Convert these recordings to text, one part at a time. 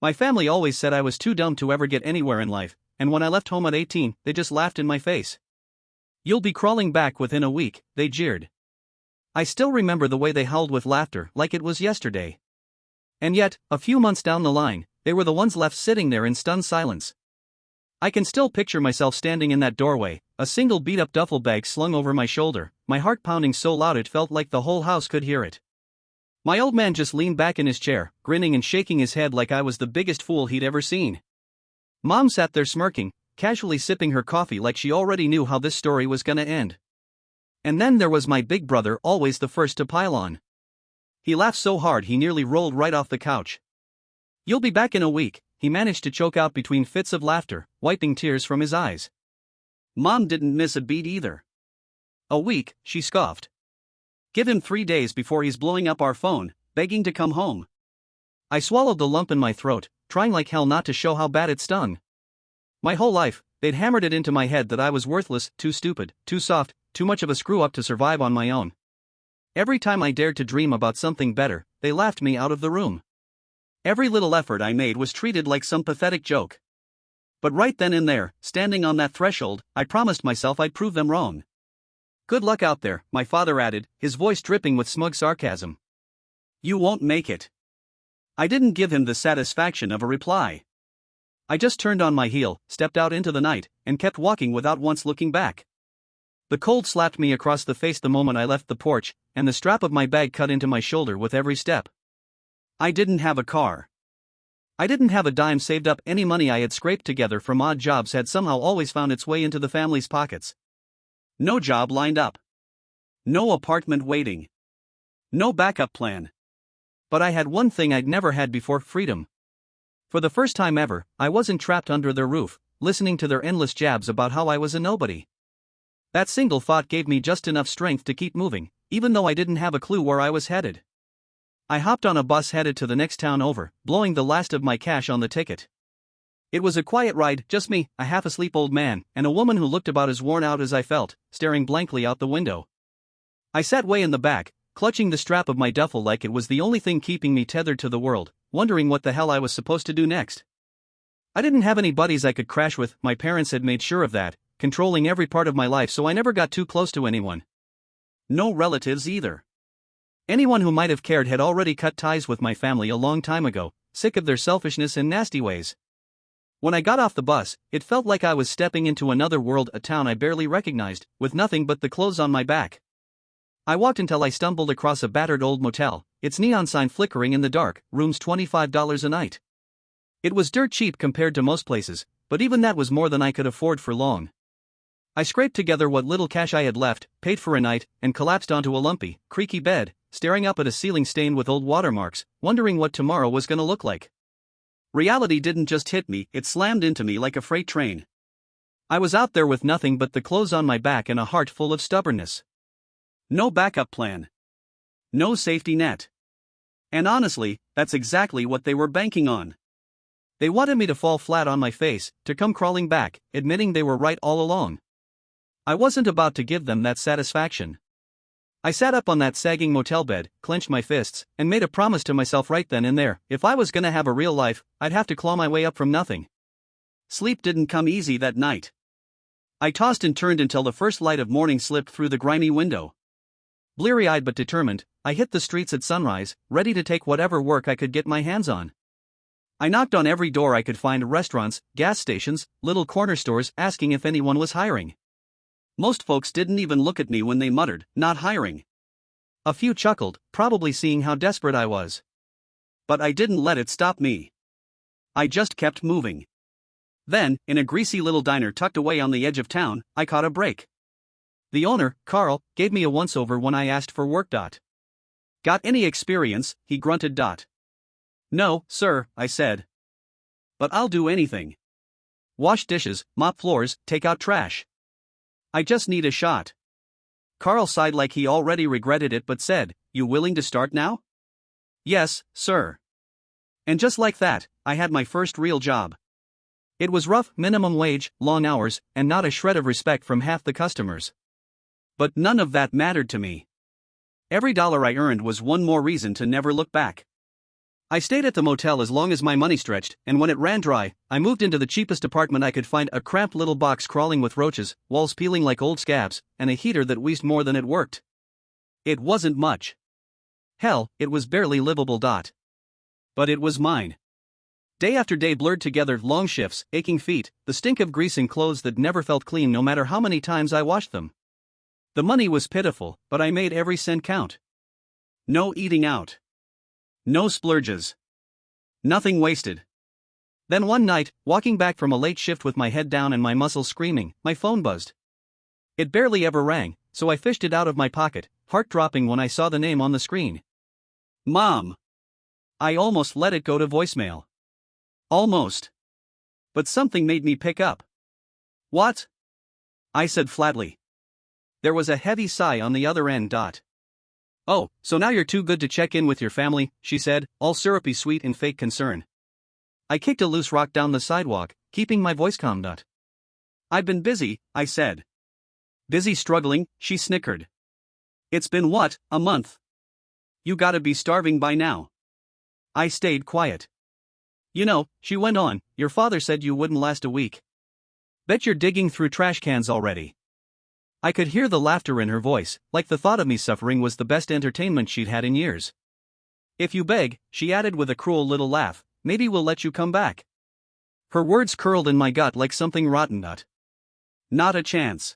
My family always said I was too dumb to ever get anywhere in life, and when I left home at 18, they just laughed in my face. "You'll be crawling back within a week," they jeered. I still remember the way they howled with laughter like it was yesterday. And yet, a few months down the line, they were the ones left sitting there in stunned silence. I can still picture myself standing in that doorway, a single beat-up duffel bag slung over my shoulder, my heart pounding so loud it felt like the whole house could hear it. My old man just leaned back in his chair, grinning and shaking his head like I was the biggest fool he'd ever seen. Mom sat there smirking, casually sipping her coffee like she already knew how this story was gonna end. And then there was my big brother, always the first to pile on. He laughed so hard he nearly rolled right off the couch. "You'll be back in a week," he managed to choke out between fits of laughter, wiping tears from his eyes. Mom didn't miss a beat either. "A week," she scoffed. "Give him 3 days before he's blowing up our phone, begging to come home." I swallowed the lump in my throat, trying like hell not to show how bad it stung. My whole life, they'd hammered it into my head that I was worthless, too stupid, too soft, too much of a screw-up to survive on my own. Every time I dared to dream about something better, they laughed me out of the room. Every little effort I made was treated like some pathetic joke. But right then and there, standing on that threshold, I promised myself I'd prove them wrong. "Good luck out there," my father added, his voice dripping with smug sarcasm. "You won't make it." I didn't give him the satisfaction of a reply. I just turned on my heel, stepped out into the night, and kept walking without once looking back. The cold slapped me across the face the moment I left the porch, and the strap of my bag cut into my shoulder with every step. I didn't have a car. I didn't have a dime saved up. Any money I had scraped together from odd jobs had somehow always found its way into the family's pockets. No job lined up. No apartment waiting. No backup plan. But I had one thing I'd never had before: freedom. For the first time ever, I wasn't trapped under their roof, listening to their endless jabs about how I was a nobody. That single thought gave me just enough strength to keep moving, even though I didn't have a clue where I was headed. I hopped on a bus headed to the next town over, blowing the last of my cash on the ticket. It was a quiet ride, just me, a half-asleep old man, and a woman who looked about as worn out as I felt, staring blankly out the window. I sat way in the back, clutching the strap of my duffel like it was the only thing keeping me tethered to the world, wondering what the hell I was supposed to do next. I didn't have any buddies I could crash with. My parents had made sure of that, controlling every part of my life, so I never got too close to anyone. No relatives either. Anyone who might have cared had already cut ties with my family a long time ago, sick of their selfishness and nasty ways. When I got off the bus, it felt like I was stepping into another world, a town I barely recognized, with nothing but the clothes on my back. I walked until I stumbled across a battered old motel, its neon sign flickering in the dark, rooms $25 a night. It was dirt cheap compared to most places, but even that was more than I could afford for long. I scraped together what little cash I had left, paid for a night, and collapsed onto a lumpy, creaky bed, staring up at a ceiling stained with old watermarks, wondering what tomorrow was gonna look like. Reality didn't just hit me, it slammed into me like a freight train. I was out there with nothing but the clothes on my back and a heart full of stubbornness. No backup plan. No safety net. And honestly, that's exactly what they were banking on. They wanted me to fall flat on my face, to come crawling back, admitting they were right all along. I wasn't about to give them that satisfaction. I sat up on that sagging motel bed, clenched my fists, and made a promise to myself right then and there: if I was gonna have a real life, I'd have to claw my way up from nothing. Sleep didn't come easy that night. I tossed and turned until the first light of morning slipped through the grimy window. Bleary-eyed but determined, I hit the streets at sunrise, ready to take whatever work I could get my hands on. I knocked on every door I could find: restaurants, gas stations, little corner stores, asking if anyone was hiring. Most folks didn't even look at me when they muttered, "Not hiring." A few chuckled, probably seeing how desperate I was. But I didn't let it stop me. I just kept moving. Then, in a greasy little diner tucked away on the edge of town, I caught a break. The owner, Carl, gave me a once-over when I asked for work. "Got any experience?" he grunted. "No, sir," I said. "But I'll do anything. Wash dishes, mop floors, take out trash. I just need a shot." Carl sighed like he already regretted it but said, "You willing to start now?" "Yes, sir." And just like that, I had my first real job. It was rough, minimum wage, long hours, and not a shred of respect from half the customers. But none of that mattered to me. Every dollar I earned was one more reason to never look back. I stayed at the motel as long as my money stretched, and when it ran dry, I moved into the cheapest apartment I could find, a cramped little box crawling with roaches, walls peeling like old scabs, and a heater that wheezed more than it worked. It wasn't much. Hell, it was barely livable. But it was mine. Day after day blurred together, long shifts, aching feet, the stink of grease in clothes that never felt clean no matter how many times I washed them. The money was pitiful, but I made every cent count. No eating out. No splurges. Nothing wasted. Then one night, walking back from a late shift with my head down and my muscles screaming, my phone buzzed. It barely ever rang, so I fished it out of my pocket, heart dropping when I saw the name on the screen. Mom. I almost let it go to voicemail. Almost. But something made me pick up. What? I said flatly. There was a heavy sigh on the other end. Oh, so now you're too good to check in with your family, she said, all syrupy sweet in fake concern. I kicked a loose rock down the sidewalk, keeping my voice calm. I've been busy, I said. Busy struggling, she snickered. It's been what, a month? You gotta be starving by now. I stayed quiet. You know, she went on, your father said you wouldn't last a week. Bet you're digging through trash cans already. I could hear the laughter in her voice, like the thought of me suffering was the best entertainment she'd had in years. If you beg, she added with a cruel little laugh, maybe we'll let you come back. Her words curled in my gut like something rotten. Not a chance.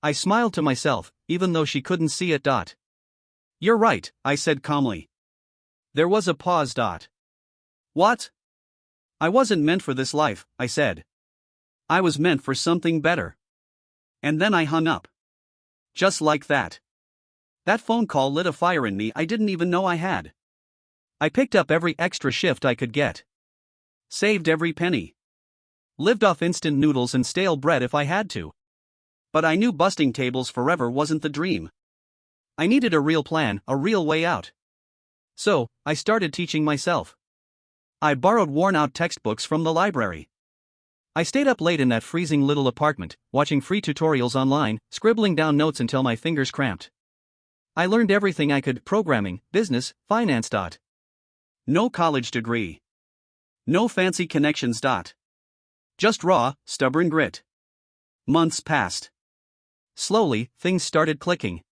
I smiled to myself, even though she couldn't see it. You're right, I said calmly. There was a pause. What? I wasn't meant for this life, I said. I was meant for something better. And then I hung up. Just like that. That phone call lit a fire in me I didn't even know I had. I picked up every extra shift I could get. Saved every penny. Lived off instant noodles and stale bread if I had to. But I knew busting tables forever wasn't the dream. I needed a real plan, a real way out. So, I started teaching myself. I borrowed worn-out textbooks from the library. I stayed up late in that freezing little apartment, watching free tutorials online, scribbling down notes until my fingers cramped. I learned everything I could: programming, business, finance. No college degree. No fancy connections. Just raw, stubborn grit. Months passed. Slowly, things started clicking.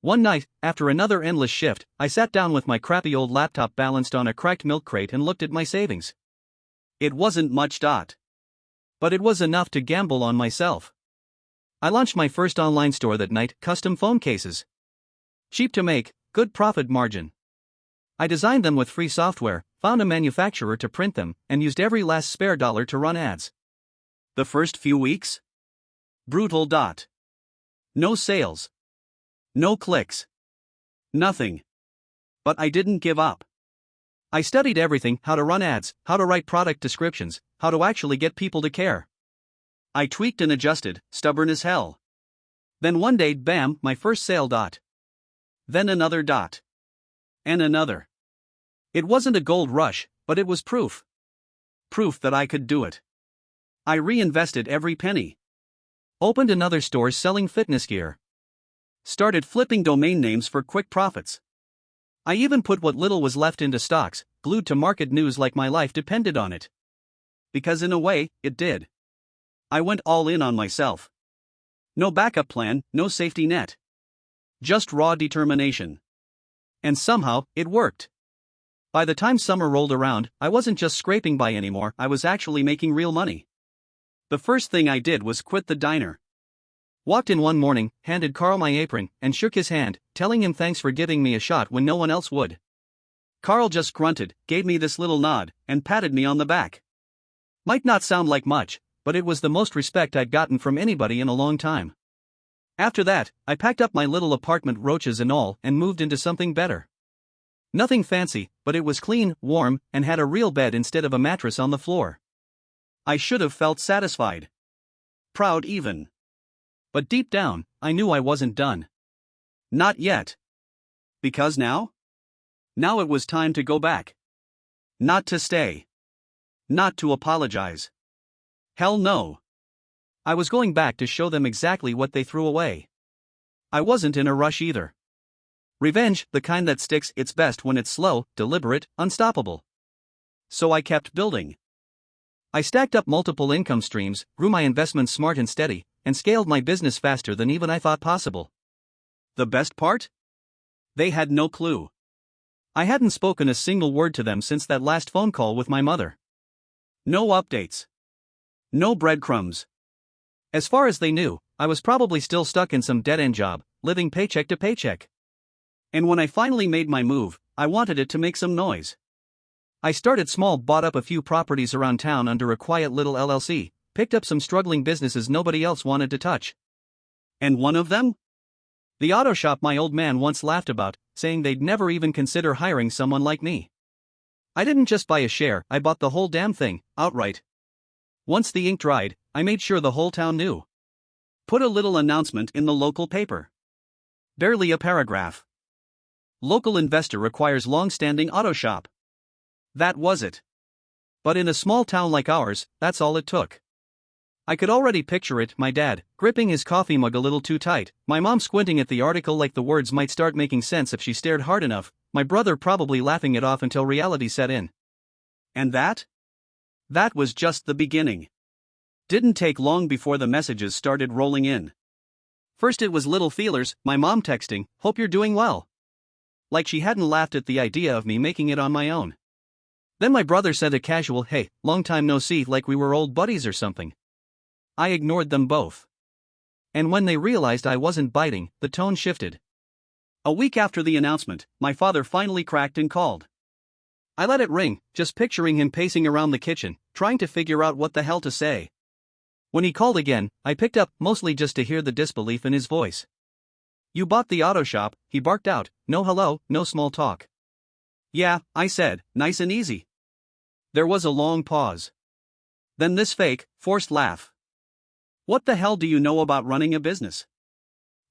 One night, after another endless shift, I sat down with my crappy old laptop balanced on a cracked milk crate and looked at my savings. It wasn't much. But it was enough to gamble on myself. I launched my first online store that night, custom phone cases. Cheap to make, good profit margin. I designed them with free software, found a manufacturer to print them, and used every last spare dollar to run ads. The first few weeks? Brutal. No sales. No clicks. Nothing. But I didn't give up. I studied everything: how to run ads, how to write product descriptions, how to actually get people to care. I tweaked and adjusted, stubborn as hell. Then one day, bam, my first sale. Then another. And another. It wasn't a gold rush, but it was proof. Proof that I could do it. I reinvested every penny. Opened another store selling fitness gear. Started flipping domain names for quick profits. I even put what little was left into stocks, glued to market news like my life depended on it. Because in a way, it did. I went all in on myself. No backup plan, no safety net. Just raw determination. And somehow, it worked. By the time summer rolled around, I wasn't just scraping by anymore, I was actually making real money. The first thing I did was quit the diner. Walked in one morning, handed Carl my apron, and shook his hand, telling him thanks for giving me a shot when no one else would. Carl just grunted, gave me this little nod, and patted me on the back. Might not sound like much, but it was the most respect I'd gotten from anybody in a long time. After that, I packed up my little apartment, roaches and all, and moved into something better. Nothing fancy, but it was clean, warm, and had a real bed instead of a mattress on the floor. I should have felt satisfied. Proud even. But deep down, I knew I wasn't done. Not yet. Because now? Now it was time to go back. Not to stay. Not to apologize. Hell no. I was going back to show them exactly what they threw away. I wasn't in a rush either. Revenge, the kind that sticks, it's best when it's slow, deliberate, unstoppable. So I kept building. I stacked up multiple income streams, grew my investments smart and steady, and scaled my business faster than even I thought possible. The best part? They had no clue. I hadn't spoken a single word to them since that last phone call with my mother. No updates. No breadcrumbs. As far as they knew, I was probably still stuck in some dead-end job, living paycheck to paycheck. And when I finally made my move, I wanted it to make some noise. I started small, bought up a few properties around town under a quiet little LLC, picked up some struggling businesses nobody else wanted to touch. And one of them? The auto shop my old man once laughed about, saying they'd never even consider hiring someone like me. I didn't just buy a share, I bought the whole damn thing, outright. Once the ink dried, I made sure the whole town knew. Put a little announcement in the local paper. Barely a paragraph. Local investor requires long-standing auto shop. That was it. But in a small town like ours, that's all it took. I could already picture it, my dad, gripping his coffee mug a little too tight, my mom squinting at the article like the words might start making sense if she stared hard enough, my brother probably laughing it off until reality set in. And that? That was just the beginning. Didn't take long before the messages started rolling in. First it was little feelers, my mom texting, "Hope you're doing well." Like she hadn't laughed at the idea of me making it on my own. Then my brother sent a casual, "Hey, long time no see," like we were old buddies or something. I ignored them both. And when they realized I wasn't biting, the tone shifted. A week after the announcement, my father finally cracked and called. I let it ring, just picturing him pacing around the kitchen, trying to figure out what the hell to say. When he called again, I picked up, mostly just to hear the disbelief in his voice. "You bought the auto shop," he barked out, "no hello, no small talk." "Yeah," I said, "nice and easy." There was a long pause. Then this fake, forced laugh. "What the hell do you know about running a business?"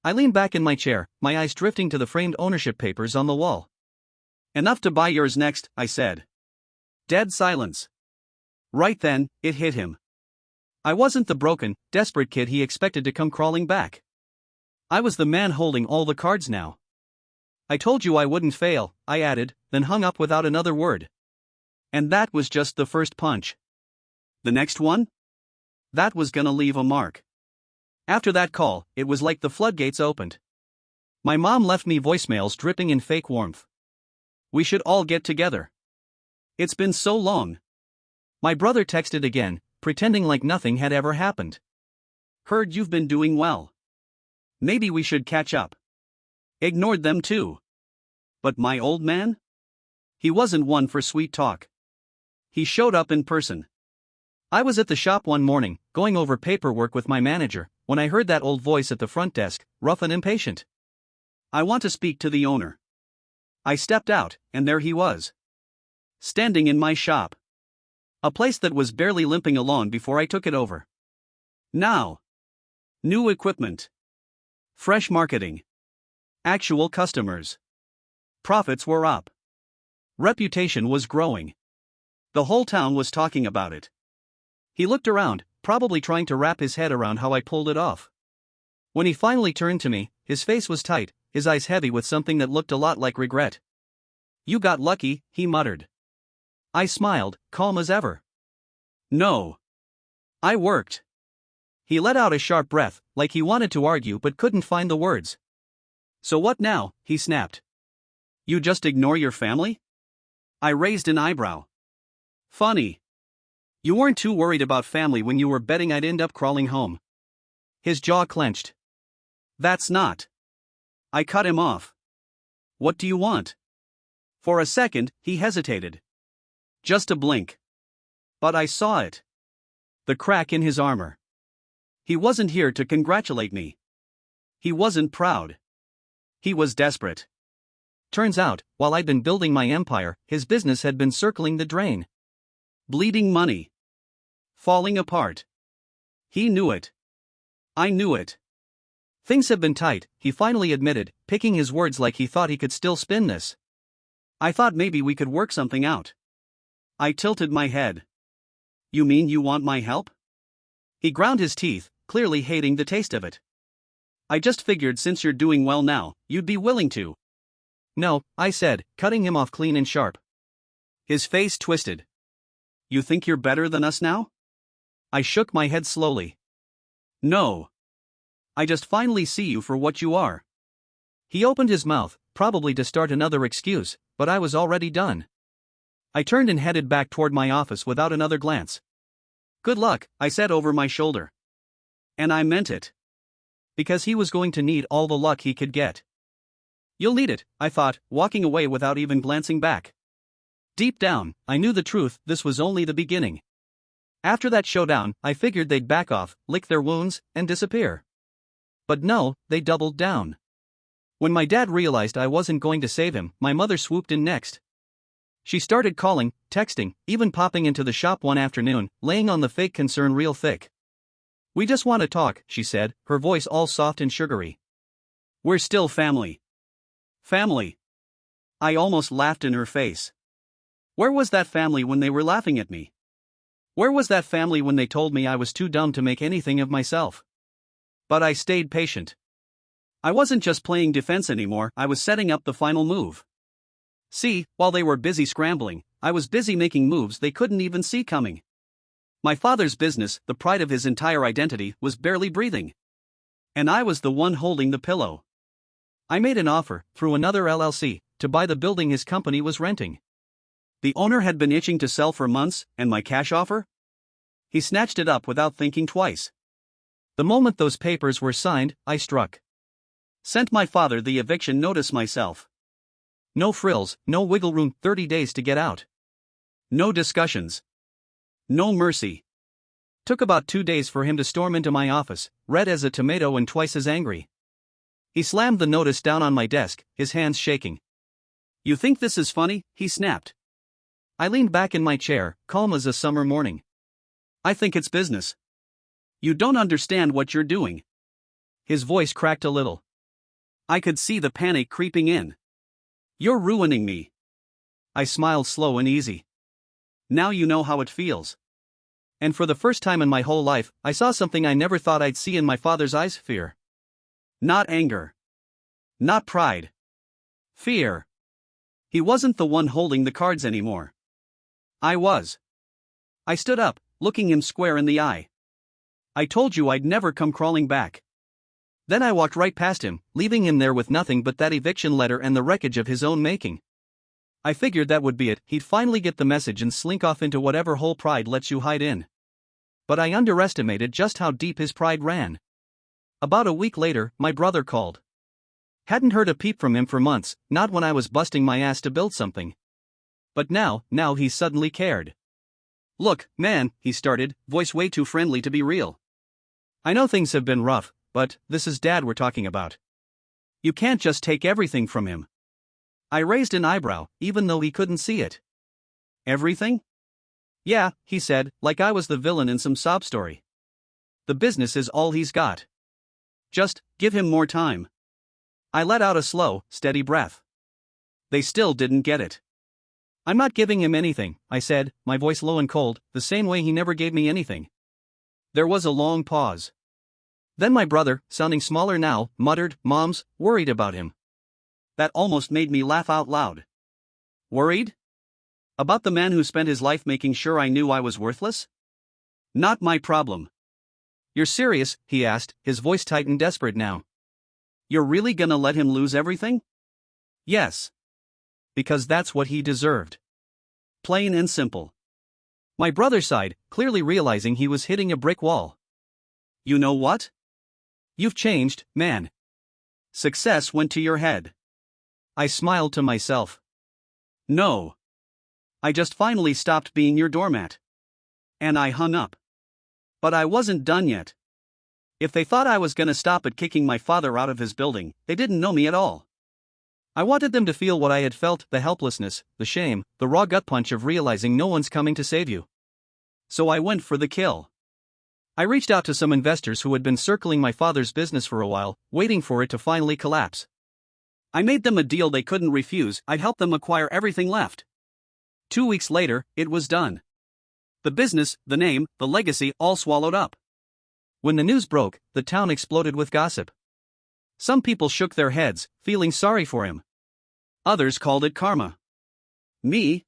I leaned back in my chair, my eyes drifting to the framed ownership papers on the wall. "Enough to buy yours next," I said. Dead silence. Right then, it hit him. I wasn't the broken, desperate kid he expected to come crawling back. I was the man holding all the cards now. "I told you I wouldn't fail," I added, then hung up without another word. And that was just the first punch. The next one? That was gonna leave a mark. After that call, it was like the floodgates opened. My mom left me voicemails dripping in fake warmth. "We should all get together. It's been so long." My brother texted again, pretending like nothing had ever happened. "Heard you've been doing well. Maybe we should catch up." Ignored them too. But my old man? He wasn't one for sweet talk. He showed up in person. I was at the shop one morning, going over paperwork with my manager, when I heard that old voice at the front desk, rough and impatient. "I want to speak to the owner." I stepped out, and there he was. Standing in my shop. A place that was barely limping along before I took it over. Now. New equipment. Fresh marketing. Actual customers. Profits were up. Reputation was growing. The whole town was talking about it. He looked around, probably trying to wrap his head around how I pulled it off. When he finally turned to me, his face was tight, his eyes heavy with something that looked a lot like regret. "You got lucky," he muttered. I smiled, calm as ever. "No. I worked." He let out a sharp breath, like he wanted to argue but couldn't find the words. "So what now?" he snapped. "You just ignore your family?" I raised an eyebrow. "Funny. You weren't too worried about family when you were betting I'd end up crawling home." His jaw clenched. "That's not." I cut him off. "What do you want?" For a second, he hesitated. Just a blink. But I saw it. The crack in his armor. He wasn't here to congratulate me. He wasn't proud. He was desperate. Turns out, while I'd been building my empire, his business had been circling the drain. Bleeding money. Falling apart. He knew it. I knew it. "Things have been tight," he finally admitted, picking his words like he thought he could still spin this. "I thought maybe we could work something out." I tilted my head. "You mean you want my help?" He ground his teeth, clearly hating the taste of it. "I just figured since you're doing well now, you'd be willing to." No, I said, cutting him off clean and sharp. His face twisted. You think you're better than us now? I shook my head slowly. No. I just finally see you for what you are. He opened his mouth, probably to start another excuse, but I was already done. I turned and headed back toward my office without another glance. Good luck, I said over my shoulder. And I meant it. Because he was going to need all the luck he could get. You'll need it, I thought, walking away without even glancing back. Deep down, I knew the truth, this was only the beginning. After that showdown, I figured they'd back off, lick their wounds, and disappear. But no, they doubled down. When my dad realized I wasn't going to save him, my mother swooped in next. She started calling, texting, even popping into the shop one afternoon, laying on the fake concern real thick. We just want to talk, she said, her voice all soft and sugary. We're still family. Family. I almost laughed in her face. Where was that family when they were laughing at me? Where was that family when they told me I was too dumb to make anything of myself? But I stayed patient. I wasn't just playing defense anymore, I was setting up the final move. See, while they were busy scrambling, I was busy making moves they couldn't even see coming. My father's business, the pride of his entire identity, was barely breathing. And I was the one holding the pillow. I made an offer, through another LLC, to buy the building his company was renting. The owner had been itching to sell for months, and my cash offer? He snatched it up without thinking twice. The moment those papers were signed, I struck. Sent my father the eviction notice myself. No frills, no wiggle room, 30 days to get out. No discussions. No mercy. Took about 2 days for him to storm into my office, red as a tomato and twice as angry. He slammed the notice down on my desk, his hands shaking. You think this is funny? He snapped. I leaned back in my chair, calm as a summer morning. I think it's business. You don't understand what you're doing. His voice cracked a little. I could see the panic creeping in. You're ruining me. I smiled slow and easy. Now you know how it feels. And for the first time in my whole life, I saw something I never thought I'd see in my father's eyes: fear. Not anger. Not pride. Fear. He wasn't the one holding the cards anymore. I was. I stood up, looking him square in the eye. I told you I'd never come crawling back. Then I walked right past him, leaving him there with nothing but that eviction letter and the wreckage of his own making. I figured that would be it, he'd finally get the message and slink off into whatever hole pride lets you hide in. But I underestimated just how deep his pride ran. About a week later, my brother called. Hadn't heard a peep from him for months, not when I was busting my ass to build something. But now he suddenly cared. Look, man, he started, voice way too friendly to be real. I know things have been rough, but this is Dad we're talking about. You can't just take everything from him. I raised an eyebrow, even though he couldn't see it. Everything? Yeah, he said, like I was the villain in some sob story. The business is all he's got. Just give him more time. I let out a slow, steady breath. They still didn't get it. I'm not giving him anything, I said, my voice low and cold, the same way he never gave me anything. There was a long pause. Then my brother, sounding smaller now, muttered, Mom's worried about him. That almost made me laugh out loud. Worried? About the man who spent his life making sure I knew I was worthless? Not my problem. You're serious? He asked, his voice tightened, desperate now. You're really gonna let him lose everything? Yes. Because that's what he deserved. Plain and simple. My brother sighed, clearly realizing he was hitting a brick wall. You know what? You've changed, man. Success went to your head. I smiled to myself. No. I just finally stopped being your doormat. And I hung up. But I wasn't done yet. If they thought I was gonna stop at kicking my father out of his building, they didn't know me at all. I wanted them to feel what I had felt, the helplessness, the shame, the raw gut punch of realizing no one's coming to save you. So I went for the kill. I reached out to some investors who had been circling my father's business for a while, waiting for it to finally collapse. I made them a deal they couldn't refuse. I'd help them acquire everything left. 2 weeks later, it was done. The business, the name, the legacy, all swallowed up. When the news broke, the town exploded with gossip. Some people shook their heads, feeling sorry for him. Others called it karma. Me?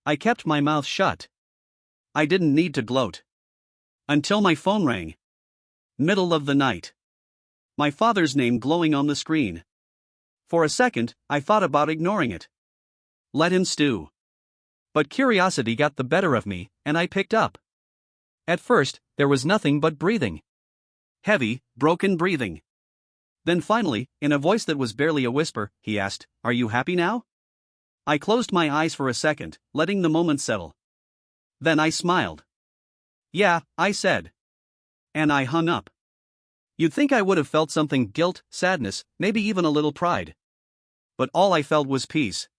I kept my mouth shut. I didn't need to gloat. Until my phone rang. Middle of the night. My father's name glowing on the screen. For a second, I thought about ignoring it. Let him stew. But curiosity got the better of me, and I picked up. At first, there was nothing but breathing. Heavy, broken breathing. Then finally, in a voice that was barely a whisper, he asked, "Are you happy now?" I closed my eyes for a second, letting the moment settle. Then I smiled. "Yeah," I said. And I hung up. You'd think I would have felt something: guilt, sadness, maybe even a little pride. But all I felt was peace.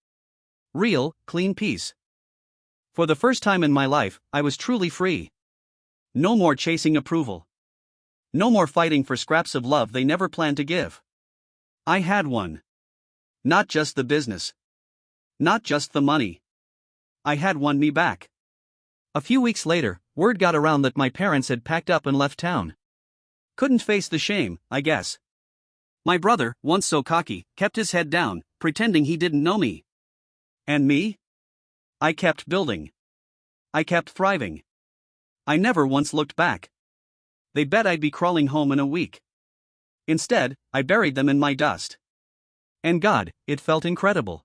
Real, clean peace. For the first time in my life, I was truly free. No more chasing approval. No more fighting for scraps of love they never planned to give. I had one. Not just the business. Not just the money. I had won me back. A few weeks later, word got around that my parents had packed up and left town. Couldn't face the shame, I guess. My brother, once so cocky, kept his head down, pretending he didn't know me. And me? I kept building. I kept thriving. I never once looked back. They bet I'd be crawling home in a week. Instead, I buried them in my dust. And God, it felt incredible.